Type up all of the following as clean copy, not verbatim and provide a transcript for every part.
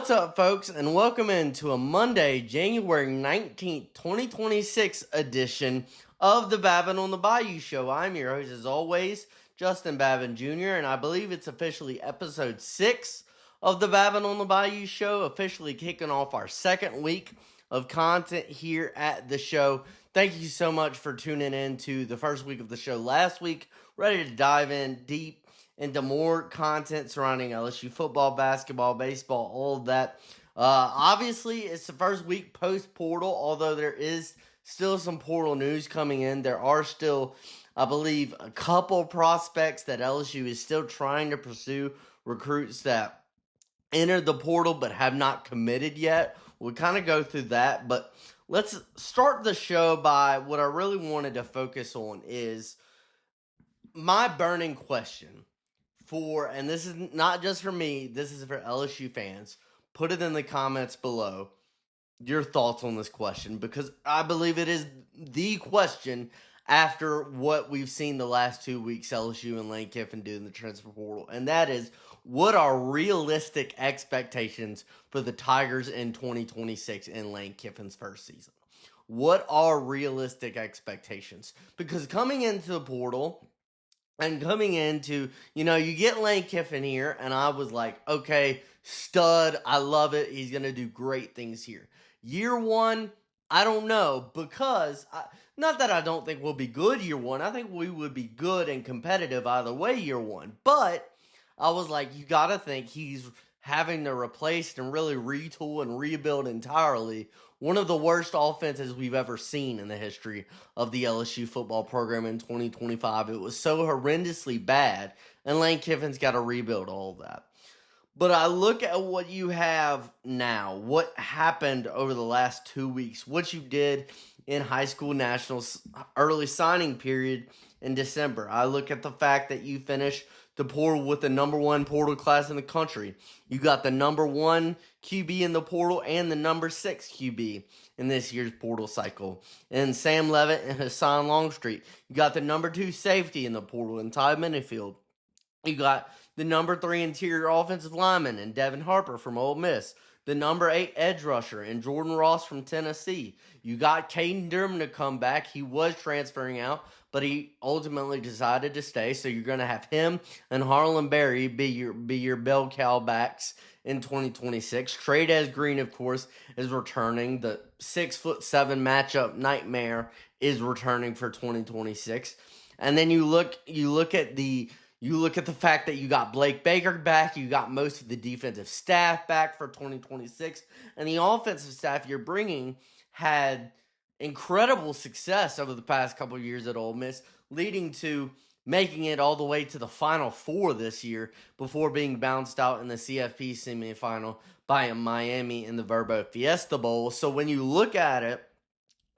What's up, folks, and welcome into a Monday, January 19th, 2026 edition of the Babin On The Bayou show. I'm your host, as always, Justin Babin Jr., and I believe it's officially episode 6 of the Babin On The Bayou show, officially kicking off our second week of content here at the show. Thank you so much for tuning in to the first week of the show last week. Ready to dive in deep into more content surrounding LSU football, basketball, baseball, all of that. Obviously, it's the first week post-portal, although there is still some portal news coming in. There are still, I believe, a couple prospects that LSU is still trying to pursue, recruits that entered the portal but have not committed yet. We'll kind of go through that, but let's start the show by what I really wanted to focus on is my burning question. And this is not just for me, this is for LSU fans. Put it in the comments below, your thoughts on this question, because I believe it is the question after what we've seen the last 2 weeks LSU and Lane Kiffin do in the transfer portal. And that is, what are realistic expectations for the Tigers in 2026 in Lane Kiffin's first season? What are realistic expectations? Because coming into the portal, and coming into, you get Lane Kiffin here, and I was like, okay, stud, I love it. He's going to do great things here. Year one, I don't know, because, not that I don't think we'll be good year one. I think we would be good and competitive either way year one. But I was like, you got to think he's having to replace and really retool and rebuild entirely one of the worst offenses we've ever seen in the history of the LSU football program in 2025. It was so horrendously bad, and Lane Kiffin's got to rebuild all of that. But I look at what you have now, what happened over the last 2 weeks, what you did in high school nationals early signing period in December. I look at the fact that you finished the portal with the number one portal class in the country. You got the number one QB in the portal and the number 6 QB in this year's portal cycle. And Sam Levitt and Hassan Longstreet. You got the number 2 safety in the portal in Ty Minifield. You got the number 3 interior offensive lineman in Devin Harper from Ole Miss. The number 8 edge rusher in Jordan Ross from Tennessee. You got Caden Durham to come back. He was transferring out, but he ultimately decided to stay. So you're going to have him and Harlan Berry be your bell cow backs in 2026. Trades Green, of course, is returning. The 6'7" matchup nightmare is returning for 2026. And then you look at the fact that you got Blake Baker back, you got most of the defensive staff back for 2026, and the offensive staff you're bringing had incredible success over the past couple of years at Ole Miss, leading to making it all the way to the Final Four this year before being bounced out in the CFP semifinal by Miami in the Verbo Fiesta Bowl. So when you look at it,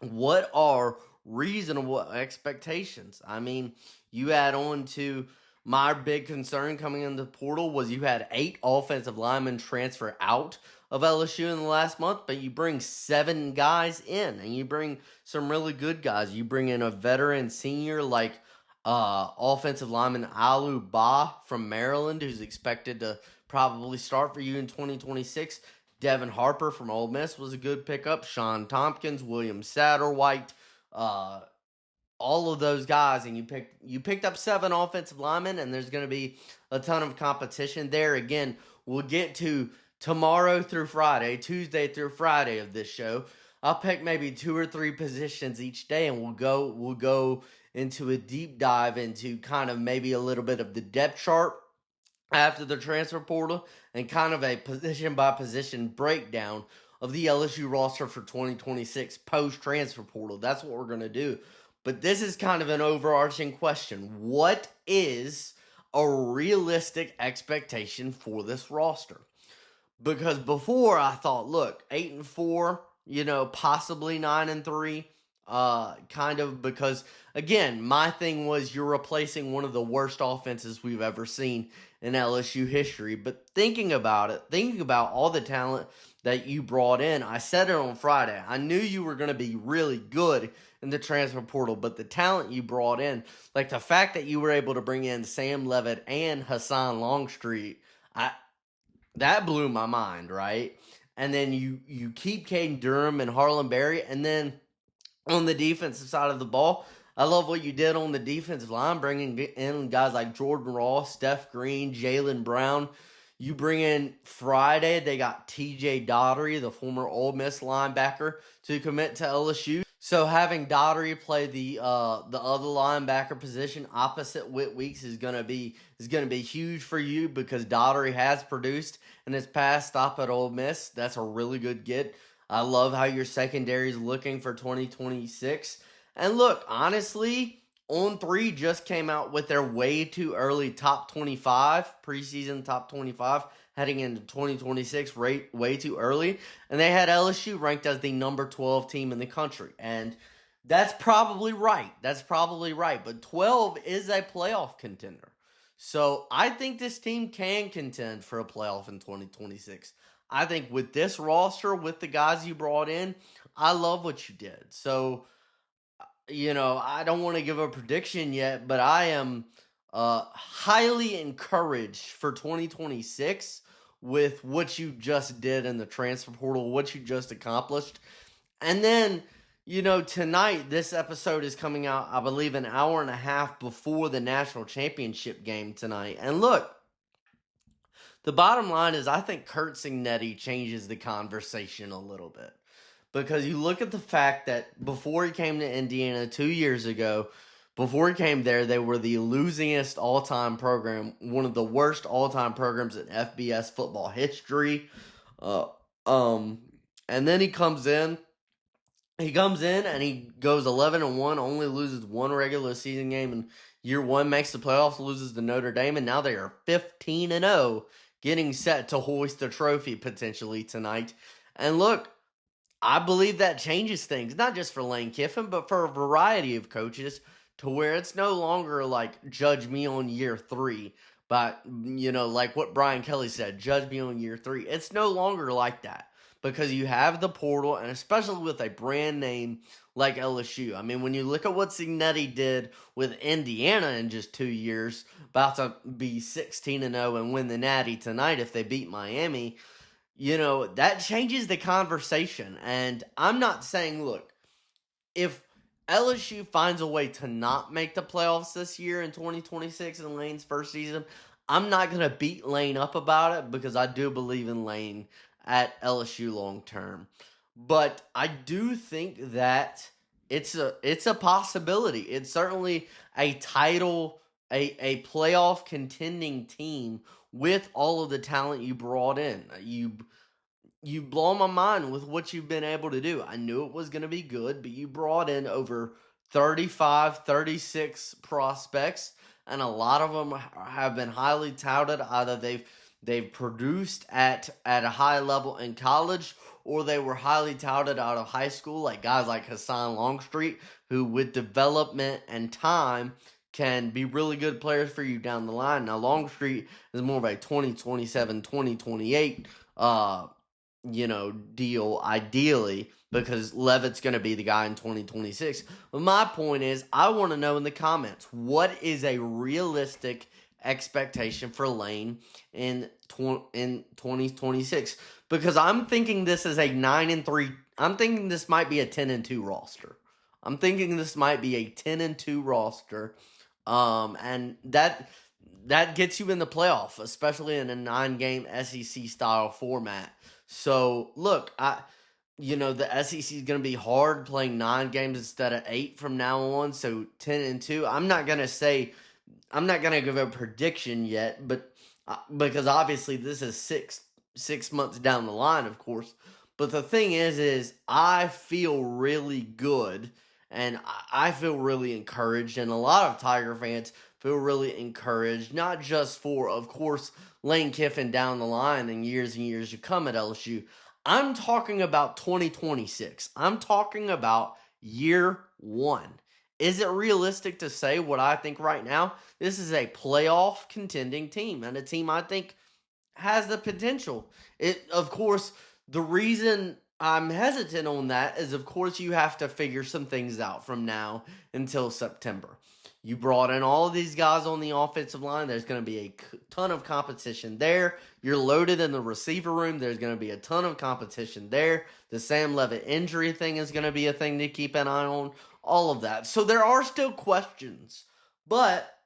what are reasonable expectations? I mean, you add on to my big concern coming into the portal was you had 8 offensive linemen transfer out of LSU in the last month, but you bring 7 guys in, and you bring some really good guys. You bring in a veteran senior like offensive lineman Alu Ba from Maryland, who's expected to probably start for you in 2026. Devin Harper from Ole Miss was a good pickup. Sean Tompkins, William Satterwhite, all of those guys, and you picked up 7 offensive linemen, and there's going to be a ton of competition there. Again, we'll get to tomorrow through Friday, Tuesday through Friday of this show. I'll pick maybe 2 or 3 positions each day, and we'll go into a deep dive into kind of maybe a little bit of the depth chart after the transfer portal and kind of a position by position breakdown of the LSU roster for 2026 post transfer portal. That's what we're going to do. But this is kind of an overarching question. What is a realistic expectation for this roster? Because before I thought, look, 8-4, possibly 9-3, kind of because, again, my thing was you're replacing one of the worst offenses we've ever seen in LSU history. But thinking about all the talent that you brought in, I said it on Friday. I knew you were going to be really good in the transfer portal, but the talent you brought in, like the fact that you were able to bring in Sam Levitt and Hassan Longstreet, That blew my mind, right? And then you keep Caden Durham and Harlan Berry, and then on the defensive side of the ball, I love what you did on the defensive line, bringing in guys like Jordan Ross, Steph Green, Jalen Brown. You bring in Friday, they got TJ Daugherty, the former Ole Miss linebacker, to commit to LSU. So having Daugherty play the other linebacker position opposite Whit Weeks is gonna be huge for you, because Daugherty has produced in his past stop at Ole Miss. That's a really good get. I love how your secondary is looking for 2026. And look, honestly, On3 just came out with their way too early top 25, preseason top 25, heading into 2026 way too early. And they had LSU ranked as the number 12 team in the country. And that's probably right. But 12 is a playoff contender. So I think this team can contend for a playoff in 2026. I think with this roster, with the guys you brought in, I love what you did. So, I don't want to give a prediction yet, but I am highly encouraged for 2026 with what you just did in the transfer portal, what you just accomplished. And then, tonight, this episode is coming out, I believe, an hour and a half before the national championship game tonight. And look, the bottom line is I think Kurt Cignetti changes the conversation a little bit. Because you look at the fact that before he came to Indiana 2 years ago, before he came there, they were the losingest all-time program, one of the worst all-time programs in FBS football history. Uh, and then he comes in and he goes 11-1, only loses one regular season game in year one, makes the playoffs, loses to Notre Dame, and now they are 15-0, getting set to hoist the trophy potentially tonight. And look, I believe that changes things, not just for Lane Kiffin, but for a variety of coaches, to where it's no longer like, judge me on year three. But, like what Brian Kelly said, judge me on year three. It's no longer like that, because you have the portal, and especially with a brand name like LSU. I mean, when you look at what Cignetti did with Indiana in just 2 years, about to be 16-0 and win the Natty tonight if they beat Miami, that changes the conversation. And I'm not saying, look, if LSU finds a way to not make the playoffs this year in 2026 in Lane's first season, I'm not going to beat Lane up about it, because I do believe in Lane at LSU long term. But I do think that it's a possibility. It's certainly a title, a playoff contending team with all of the talent you brought in. You blow my mind with what you've been able to do. I knew it was going to be good, but you brought in over 35, 36 prospects, and a lot of them have been highly touted. Either they've produced at a high level in college, or they were highly touted out of high school, like guys like Hassan Longstreet, who with development and time can be really good players for you down the line. Now, Longstreet is more of a 2027, 2028 deal ideally, because Levitt's going to be the guy in 2026. But my point is, I want to know in the comments, what is a realistic expectation for Lane in 2026? Because I'm thinking this is a 9-3. I'm thinking this might be a 10-2 roster. I'm thinking this might be a 10-2 roster, and that gets you in the playoff, especially in a 9-game SEC style format. So look, the SEC is going to be hard playing 9 games instead of 8 from now on. So 10-2. I'm not going to give a prediction yet, but because obviously this is six months down the line, of course. But the thing is I feel really good, and I feel really encouraged, and a lot of Tiger fans feel really encouraged, not just for, of course, Lane Kiffin down the line in years and years to come at LSU. I'm talking about 2026. I'm talking about year one. Is it realistic to say what I think right now? This is a playoff contending team, and a team I think has the potential. Of course, the reason I'm hesitant on that, as of course you have to figure some things out from now until September. You brought in all of these guys on the offensive line. There's going to be a ton of competition there. You're loaded in the receiver room. There's going to be a ton of competition there. The Sam Levitt injury thing is going to be a thing to keep an eye on. All of that. So there are still questions. But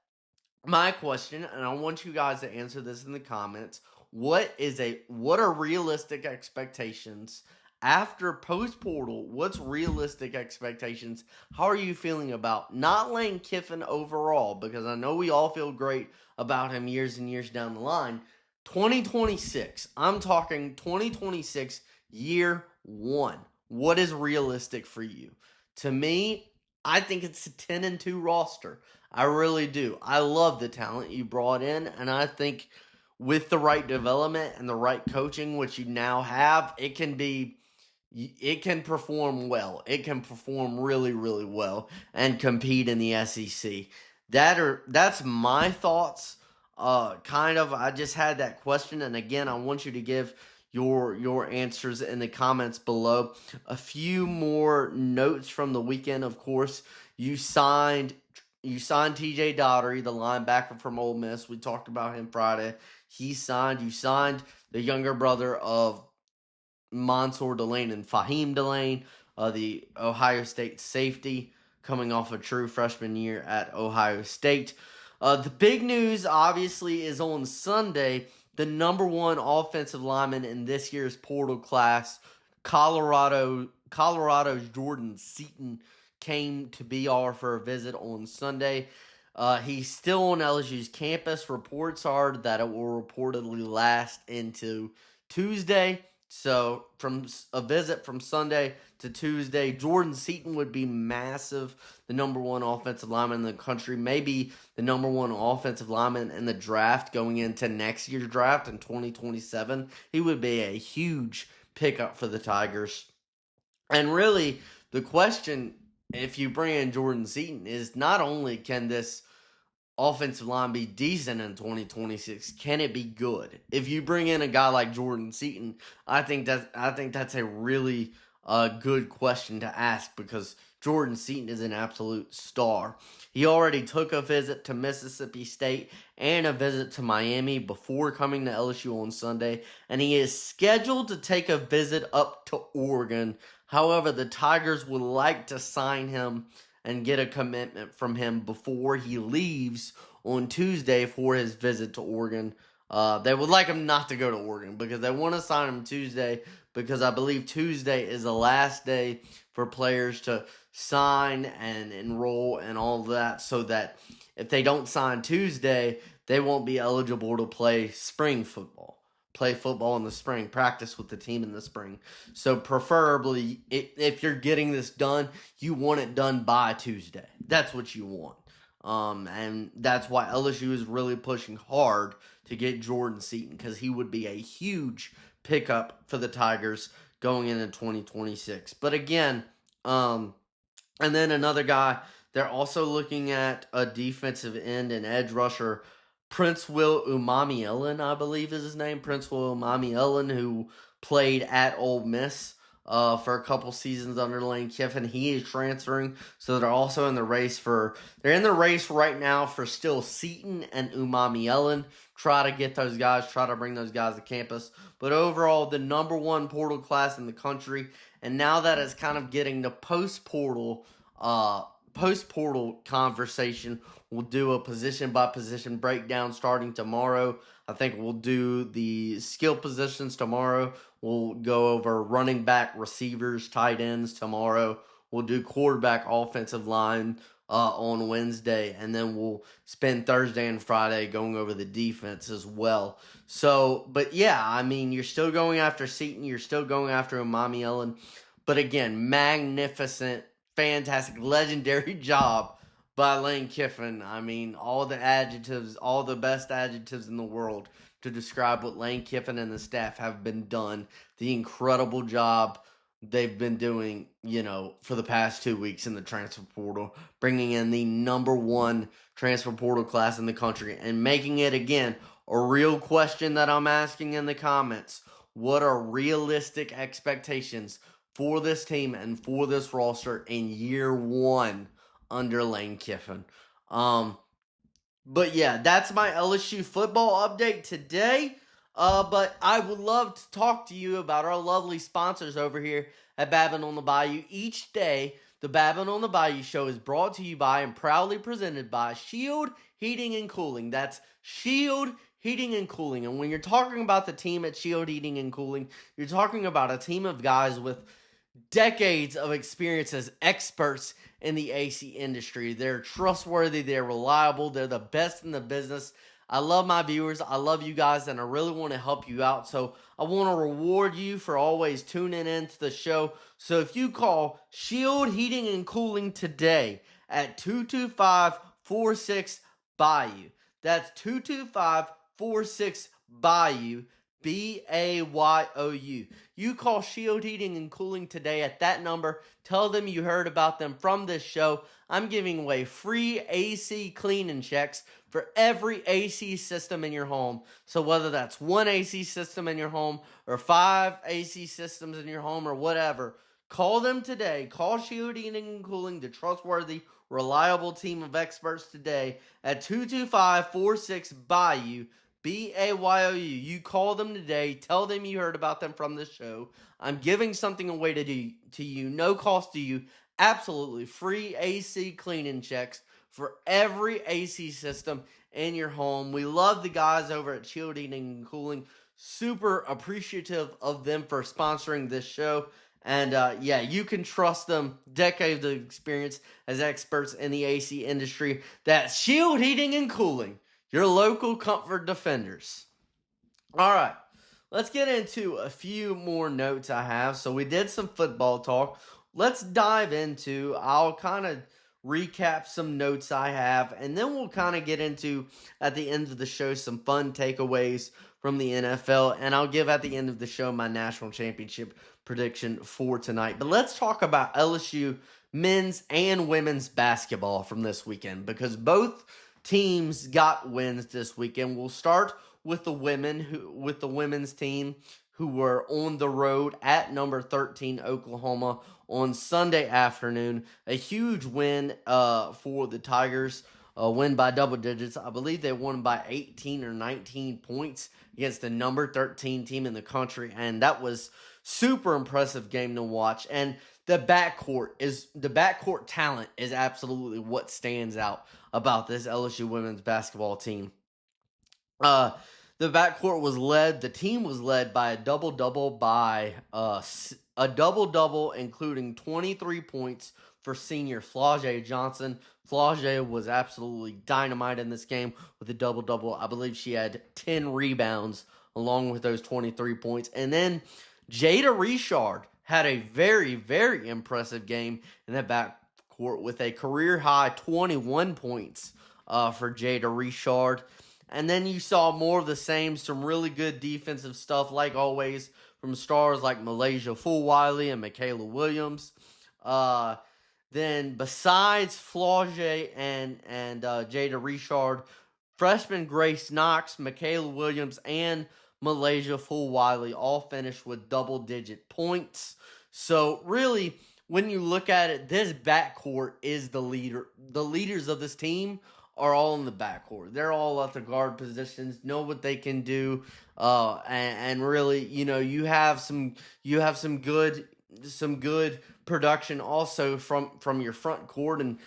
my question, and I want you guys to answer this in the comments, what are realistic expectations after post portal? What's realistic expectations? How are you feeling about not Lane Kiffin overall? Because I know we all feel great about him years and years down the line. 2026. I'm talking 2026 year one. What is realistic for you? To me, I think it's a 10-2 roster. I really do. I love the talent you brought in, and I think with the right development and the right coaching, which you now have, it can perform well. It can perform really, really well and compete in the SEC. That's my thoughts. I just had that question, and again, I want you to give your answers in the comments below. A few more notes from the weekend, of course. You signed TJ Daugherty, the linebacker from Ole Miss. We talked about him Friday. You signed the younger brother of Mansour Delane and Fahim Delane, the Ohio State safety, coming off a true freshman year at Ohio State. The big news, obviously, is on Sunday. The number one offensive lineman in this year's portal class, Colorado's Jordan Seaton, came to BR for a visit on Sunday. He's still on LSU's campus. Reports are that it will reportedly last into Tuesday. So from a visit from Sunday to Tuesday, Jordan Seaton would be massive. The number one offensive lineman in the country, maybe the number one offensive lineman in the draft going into next year's draft in 2027. He would be a huge pickup for the Tigers. And really, the question, if you bring in Jordan Seaton, is not only can this offensive line be decent in 2026, can it be good? If you bring in a guy like Jordan Seaton, I think that's a really good question to ask, because Jordan Seaton is an absolute star. He already took a visit to Mississippi State and a visit to Miami before coming to LSU on Sunday, and he is scheduled to take a visit up to Oregon. However, the Tigers would like to sign him and get a commitment from him before he leaves on Tuesday for his visit to Oregon. They would like him not to go to Oregon because they want to sign him Tuesday, because I believe Tuesday is the last day for players to sign and enroll and all that, so that if they don't sign Tuesday, they won't be eligible to play spring football. Play football in the spring, practice with the team in the spring. So preferably, if you're getting this done, you want it done by Tuesday. That's what you want. And that's why LSU is really pushing hard to get Jordan Seaton, because he would be a huge pickup for the Tigers going into 2026. But again, and then another guy, they're also looking at a defensive end and edge rusher, Prince Will Umami-Ellen, I believe is his name. Prince Will Umami-Ellen, who played at Ole Miss for a couple seasons under Lane Kiffin. He is transferring, so they're also in the race right now for still Seaton and Umami-Ellen. Try to bring those guys to campus. But overall, the number one portal class in the country, and now that is kind of getting the post-portal conversation. We'll do a position-by-position breakdown starting tomorrow. I think we'll do the skill positions tomorrow. We'll go over running back, receivers, tight ends tomorrow. We'll do quarterback, offensive line on Wednesday. And then we'll spend Thursday and Friday going over the defense as well. So, but yeah, I mean, you're still going after Seaton. You're still going after Umami-Ellen. But again, magnificent, fantastic, legendary job by Lane Kiffin. I mean, all the best adjectives in the world to describe what Lane Kiffin and the staff have been done. The incredible job they've been doing, for the past 2 weeks in the transfer portal, bringing in the number one transfer portal class in the country and making it, again, a real question that I'm asking in the comments. what are realistic expectations for this team and for this roster in year one under Lane Kiffin. But yeah, that's my LSU football update today. But I would love to talk to you about our lovely sponsors over here at Babin on the Bayou. Each day, the Babin on the Bayou show is brought to you by and proudly presented by Shield Heating and Cooling. That's Shield Heating and Cooling. And when you're talking about the team at Shield Heating and Cooling, you're talking about a team of guys with decades of experience as experts in the AC industry. They're trustworthy, they're reliable, they're the best in the business. I love my viewers, I love you guys, and I really want to help you out. So I want to reward you for always tuning in to the show. So if you call Shield Heating and Cooling today at 225-46-BAYOU, that's 225-46-BAYOU, BAYOU. You call Shield Heating and Cooling today at that number. Tell them you heard about them from this show. I'm giving away free AC cleaning checks for every AC system in your home. So whether that's one AC system in your home or 5 AC systems in your home or whatever, call them today. Call Shield Heating and Cooling, the trustworthy, reliable team of experts today at 225-46-BAYOU. BAYOU. You call them today. Tell them you heard about them from the show. I'm giving something away to you. No cost to you. Absolutely free AC cleaning checks for every AC system in your home. We love the guys over at Shield Heating and Cooling. Super appreciative of them for sponsoring this show. And yeah, you can trust them. Decades of experience as experts in the AC industry. That's Shield Heating and Cooling, your local comfort defenders. All right, let's get into a few more notes I have. So we did some football talk. Let's dive into, I'll kind of recap some notes I have, and then we'll kind of get into, at the end of the show, some fun takeaways from the NFL, and I'll give at the end of the show my national championship prediction for tonight. But let's talk about LSU men's and women's basketball from this weekend, because both teams got wins this weekend. We'll start with the women's team, who were on the road at number 13 Oklahoma on Sunday afternoon. A huge win for the Tigers. Win by double digits. I believe they won by 18 or 19 points against the number 13 team in the country, and that was super impressive game to watch. And the backcourt talent is absolutely what stands out about this LSU women's basketball team. The team was led by a double-double including 23 points for senior Flau'jae Johnson. Flau'jae was absolutely dynamite in this game with a double-double. I believe she had 10 rebounds along with those 23 points. And then Jada Richard had a very, very impressive game in that backcourt with a career-high 21 points for Jada Richard. And then you saw more of the same, some really good defensive stuff, like always, from stars like Malaysia Fulwiley and Michaela Williams. Then besides Flau'jae and Jada Richard, freshman Grace Knox, Michaela Williams, and Malaysia Fulwiley all finished with double-digit points. So really, when you look at it, this backcourt is the leader. The leaders of this team are all in the backcourt. They're all at the guard positions, know what they can do, and really, you have some good production also from your front court and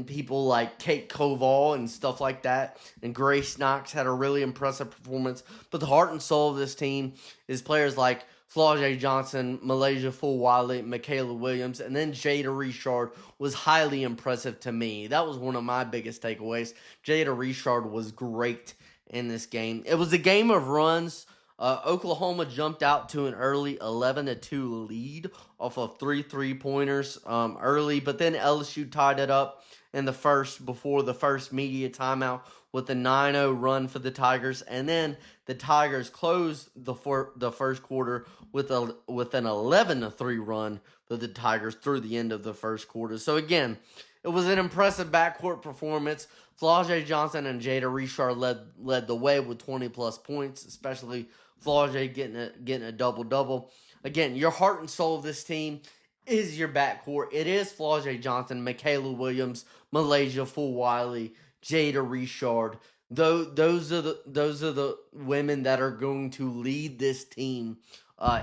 people like Kate Koval and stuff like that. And Grace Knox had a really impressive performance. But the heart and soul of this team is players like Flau'jae Johnson, Malaysia Fulwiley, Michaela Williams, and then Jada Richard was highly impressive to me. That was one of my biggest takeaways. Jada Richard was great in this game. It was a game of runs. Oklahoma jumped out to an early 11-2 lead off of 3 3-pointers early, but then LSU tied it up in the first before the first media timeout with a 9-0 run for the Tigers, and then the Tigers closed the first quarter with an 11-3 run for the Tigers through the end of the first quarter. So again, it was an impressive backcourt performance. Flau'jae Johnson and Jada Richard led the way with 20-plus points, especially Flau'jae getting a double-double. Again, your heart and soul of this team is your backcourt. It is Flau'jae Johnson, Michaela Williams, Malaysia Fulwiley, Jada Richard. Those are the women that are going to lead this team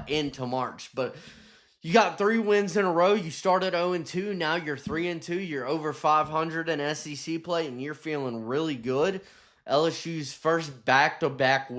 into March. But you got 3 wins in a row. You started 0-2. Now you're 3-2. You're over 500 in SEC play, and you're feeling really good. LSU's first back-to-back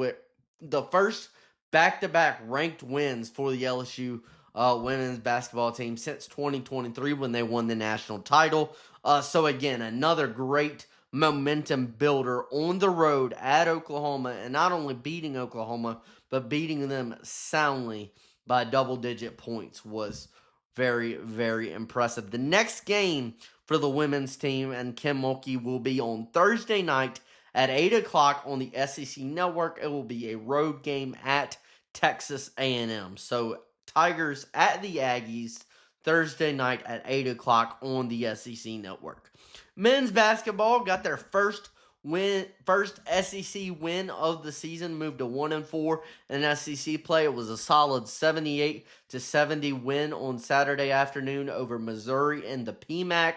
ranked wins for the LSU women's basketball team since 2023 when they won the national title. So again, another great momentum builder on the road at Oklahoma, and not only beating Oklahoma, but beating them soundly by double-digit points was very, very impressive. The next game for the women's team and Kim Mulkey will be on Thursday night at 8 o'clock on the SEC Network. It will be a road game at Texas A&M. So Tigers at the Aggies Thursday night at 8 o'clock on the SEC Network. Men's basketball got their first SEC win of the season, moved to 1-4 in SEC play. It was a solid 78-70 win on Saturday afternoon over Missouri in the PMAC.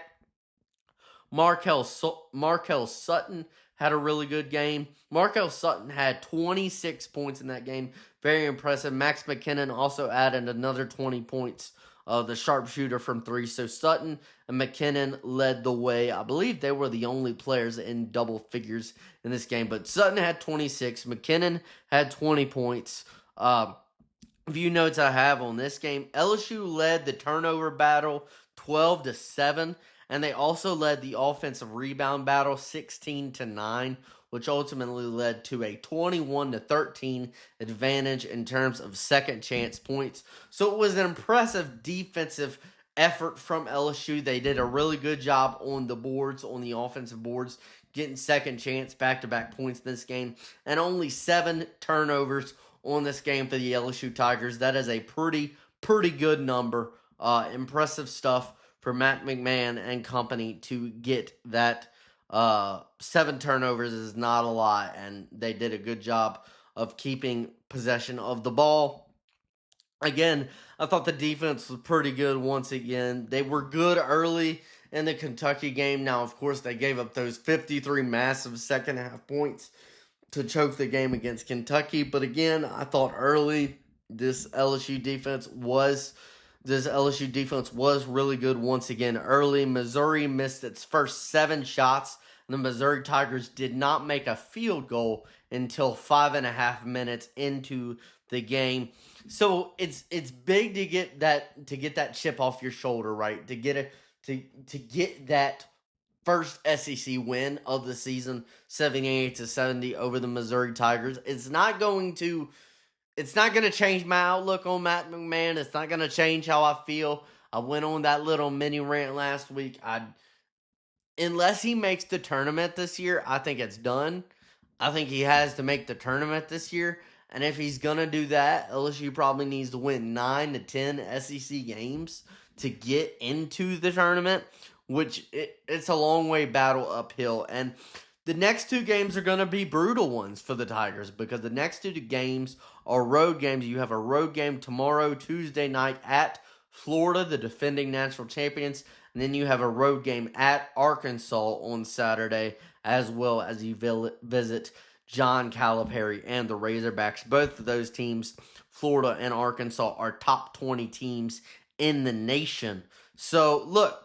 Markel Sutton had a really good game. Markel Sutton had 26 points in that game. Very impressive. Max McKinnon also added another 20 points. The sharpshooter from 3. So Sutton and McKinnon led the way. I believe they were the only players in double figures in this game. But Sutton had 26. McKinnon had 20 points. A few notes I have on this game. LSU led the turnover battle 12-7. And they also led the offensive rebound battle 16-9, which ultimately led to a 21-13 advantage in terms of second chance points. So it was an impressive defensive effort from LSU. They did a really good job on the boards, on the offensive boards, getting second chance back-to-back points in this game. And only 7 turnovers on this game for the LSU Tigers. That is a pretty good number. Impressive stuff for Matt McMahon and company to get that. 7 turnovers is not a lot, and they did a good job of keeping possession of the ball. Again, I thought the defense was pretty good once again. They were good early in the Kentucky game. Now, of course, they gave up those 53 massive second half points to choke the game against Kentucky. But again, I thought early this LSU defense was really good once again early. Missouri missed its first 7 shots. The Missouri Tigers did not make a field goal until 5.5 minutes into the game. So it's big to get that chip off your shoulder, right? To get that first SEC win of the season, 78-70 over the Missouri Tigers. It's not going to change my outlook on Matt McMahon. It's not going to change how I feel. I went on that little mini rant last week. Unless he makes the tournament this year, I think it's done. I think he has to make the tournament this year. And if he's going to do that, LSU probably needs to win 9 to 10 SEC games to get into the tournament, which it's a long way battle uphill. And the next 2 games are going to be brutal ones for the Tigers because the next 2 games are road games. You have a road game tomorrow, Tuesday night at Florida, the defending national champions. And then you have a road game at Arkansas on Saturday, as well as you visit John Calipari and the Razorbacks. Both of those teams, Florida and Arkansas, are top 20 teams in the nation. So, look,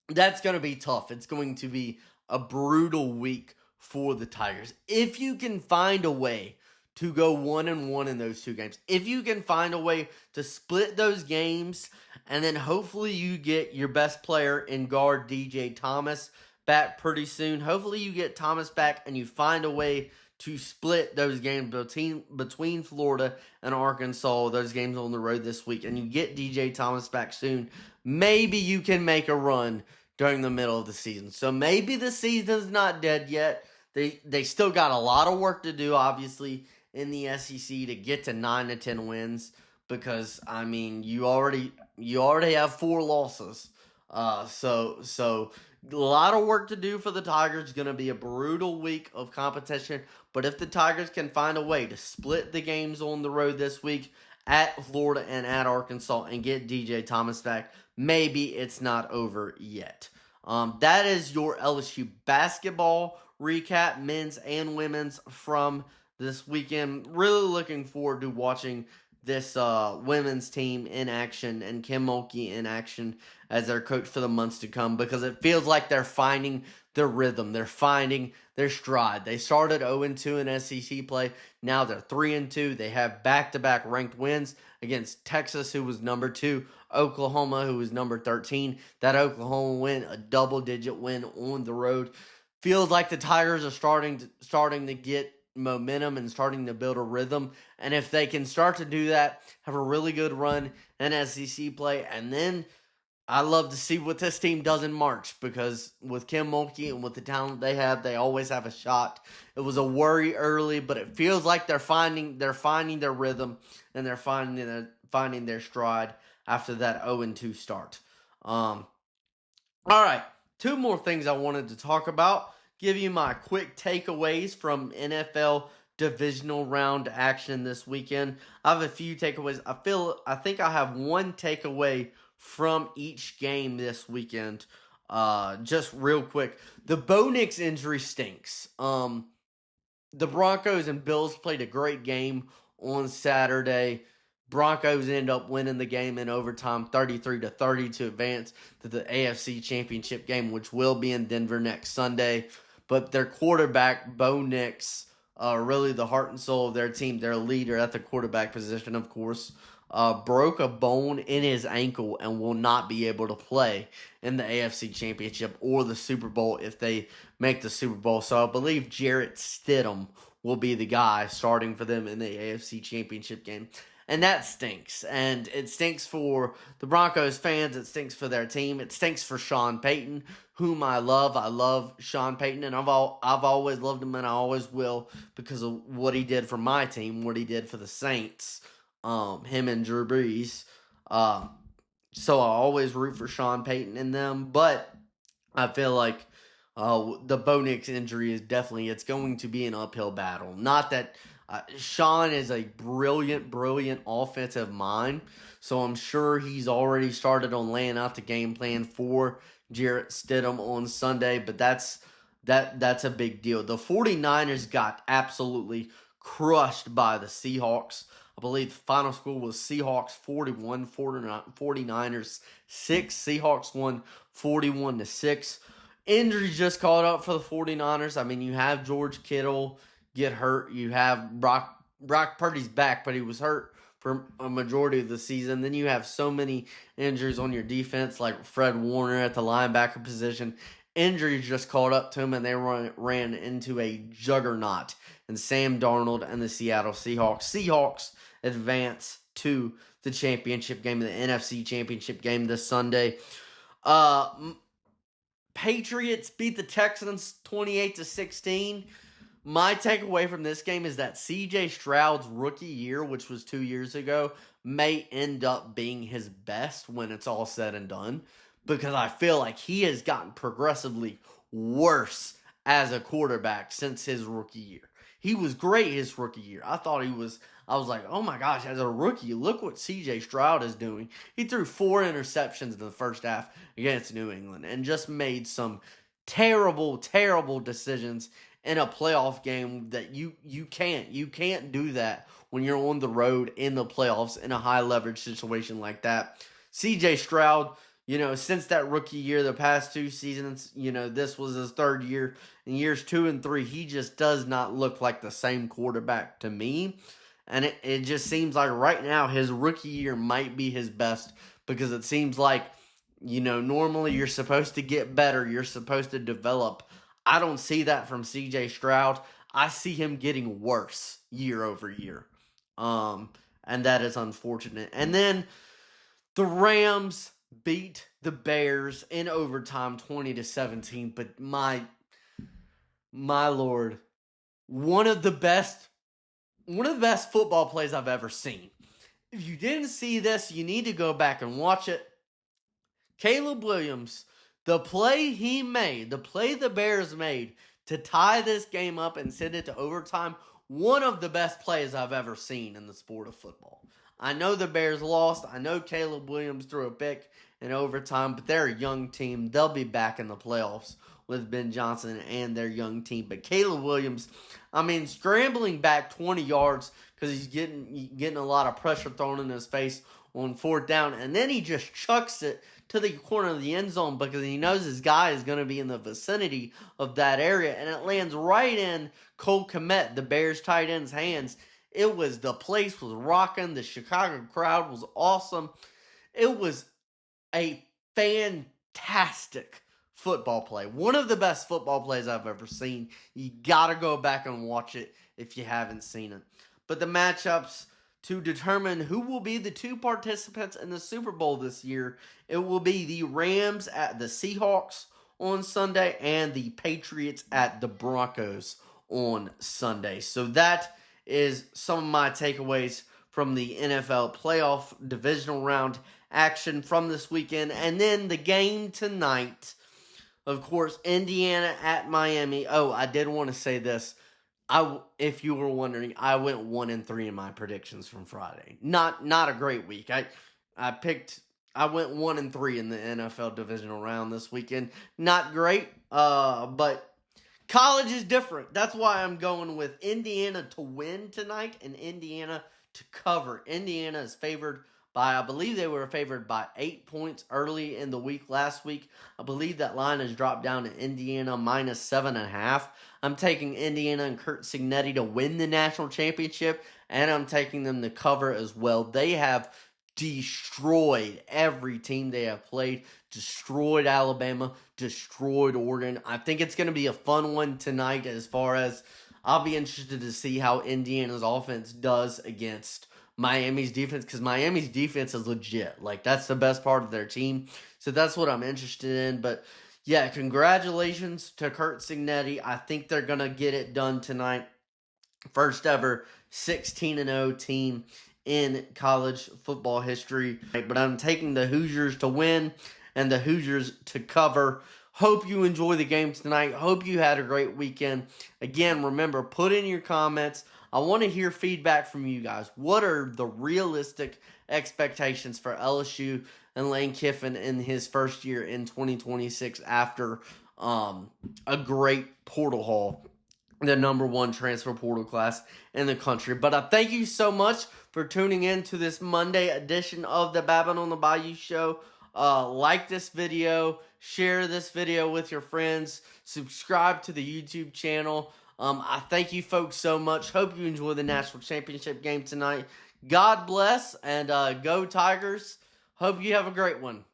that's going to be tough. It's going to be a brutal week for the Tigers. If you can find a way to go 1-1 in those 2 games, if you can find a way to split those games, and then hopefully you get your best player in guard DJ Thomas back pretty soon. Hopefully you get Thomas back and you find a way to split those games between Florida and Arkansas, those games on the road this week, and you get DJ Thomas back soon. Maybe you can make a run during the middle of the season. So maybe the season's not dead yet. They still got a lot of work to do, obviously, in the SEC to get to 9 to 10 wins because, I mean, you already have 4 losses So a lot of work to do for the Tigers. It's going to be a brutal week of competition. But if the Tigers can find a way to split the games on the road this week at Florida and at Arkansas and get DJ Thomas back, maybe it's not over yet. That is your LSU basketball recap, men's and women's, from this weekend. Really looking forward to watching this women's team in action and Kim Mulkey in action as their coach for the months to come, because it feels like they're finding their rhythm. They're finding their stride. They started 0-2 in SEC play. Now they're 3-2. They have back-to-back ranked wins against Texas, who was number 2, Oklahoma, who was number 13. That Oklahoma win, a double-digit win on the road. Feels like the Tigers are starting to get momentum and starting to build a rhythm. And if they can start to do that, have a really good run in SEC play, and then I love to see what this team does in March, because with Kim Mulkey and with the talent they have, they always have a shot. It was a worry early, but it feels like they're finding their rhythm, and they're finding their stride after that 0-2 start. All right, 2 more things I wanted to talk about. Give you my quick takeaways from NFL divisional round action this weekend. I have a few takeaways. I think I have one takeaway from each game this weekend. Just real quick, the Bo Nix injury stinks. The Broncos and Bills played a great game on Saturday. Broncos end up winning the game in overtime, 33-30, to advance to the AFC Championship game, which will be in Denver next Sunday. But their quarterback, Bo Nix, really the heart and soul of their team, their leader at the quarterback position, of course, broke a bone in his ankle and will not be able to play in the AFC Championship or the Super Bowl if they make the Super Bowl. So I believe Jarrett Stidham will be the guy starting for them in the AFC Championship game. And that stinks. And it stinks for the Broncos fans. It stinks for their team. It stinks for Sean Payton, whom I love. I love Sean Payton, and I've always loved him, and I always will, because of what he did for my team, what he did for the Saints, him and Drew Brees. So I always root for Sean Payton in them. But I feel like the Bo Nix injury is it's going to be an uphill battle. Not that Sean is a brilliant offensive mind, so I'm sure he's already started on laying out the game plan for Jarrett Stidham on Sunday, but that's a big deal. The 49ers got absolutely crushed by the Seahawks. I believe the final score was Seahawks 41, 49ers 6. Seahawks won 41-6. Injuries just caught up for the 49ers. I mean, you have George Kittle get hurt. You have Brock Purdy's back, but he was hurt for a majority of the season. Then you have so many injuries on your defense, like Fred Warner at the linebacker position. Injuries just caught up to him, and they ran into a juggernaut in Sam Darnold and the Seattle Seahawks. Seahawks advance to the championship game, the NFC championship game this Sunday. Patriots beat the Texans 28-16. My takeaway from this game is that C.J. Stroud's rookie year, which was 2 years ago, may end up being his best when it's all said and done, because I feel like he has gotten progressively worse as a quarterback since his rookie year. He was great his rookie year. I was like, oh my gosh, as a rookie, look what C.J. Stroud is doing. He threw 4 interceptions in the first half against New England and just made some terrible decisions in a playoff game that you can't do that when you're on the road in the playoffs in a high leverage situation like that. CJ Stroud, since that rookie year, the past 2 seasons, this was his 3rd year. In years 2 and 3, he just does not look like the same quarterback to me. And it just seems like right now his rookie year might be his best, because it seems like, normally you're supposed to get better. You're supposed to develop. I don't see that from C.J. Stroud. I see him getting worse year over year. And that is unfortunate. And then the Rams beat the Bears in overtime 20-17. But my Lord, one of the best football plays I've ever seen. If you didn't see this, you need to go back and watch it. Caleb Williams, the play he made, the play the Bears made to tie this game up and send it to overtime, one of the best plays I've ever seen in the sport of football. I know the Bears lost. I know Caleb Williams threw a pick in overtime, but they're a young team. They'll be back in the playoffs with Ben Johnson and their young team. But Caleb Williams, scrambling back 20 yards because he's getting a lot of pressure thrown in his face on fourth down, and then he just chucks it to the corner of the end zone because he knows his guy is going to be in the vicinity of that area, and it lands right in Cole Kmet, the Bears tight end's hands. The place was rocking. The Chicago crowd was awesome. It was a fantastic football play. One of the best football plays I've ever seen. You got to go back and watch it if you haven't seen it. But the matchups to determine who will be the two participants in the Super Bowl this year, it will be the Rams at the Seahawks on Sunday and the Patriots at the Broncos on Sunday. So that is some of my takeaways from the NFL playoff divisional round action from this weekend. And then the game tonight, of course, Indiana at Miami. Oh, I did want to say this. If you were wondering, I went 1-3 in my predictions from Friday. Not a great week. I went 1-3 in the NFL divisional round this weekend. Not great, but college is different. That's why I'm going with Indiana to win tonight and Indiana to cover. Indiana is favored by, I believe they were favored by 8 points early in the week last week. I believe that line has dropped down to Indiana minus 7.5. I'm taking Indiana and Curt Cignetti to win the national championship, and I'm taking them to cover as well. They have destroyed every team they have played, destroyed Alabama, destroyed Oregon. I think it's going to be a fun one tonight as far as I'll be interested to see how Indiana's offense does against Miami's defense, because Miami's defense is legit. Like, that's the best part of their team. So that's what I'm interested in. But yeah, congratulations to Curt Cignetti. I think they're going to get it done tonight. First ever 16-0 team in college football history. But I'm taking the Hoosiers to win and the Hoosiers to cover. Hope you enjoy the game tonight. Hope you had a great weekend. Again, remember, put in your comments. I want to hear feedback from you guys. What are the realistic expectations for LSU and Lane Kiffin in his first year in 2026 after a great portal haul, the number one transfer portal class in the country? But I thank you so much for tuning in to this Monday edition of the Babin on the Bayou show. Like this video, share this video with your friends, subscribe to the YouTube channel. I thank you folks so much. Hope you enjoy the national championship game tonight. God bless, and go Tigers. Hope you have a great one.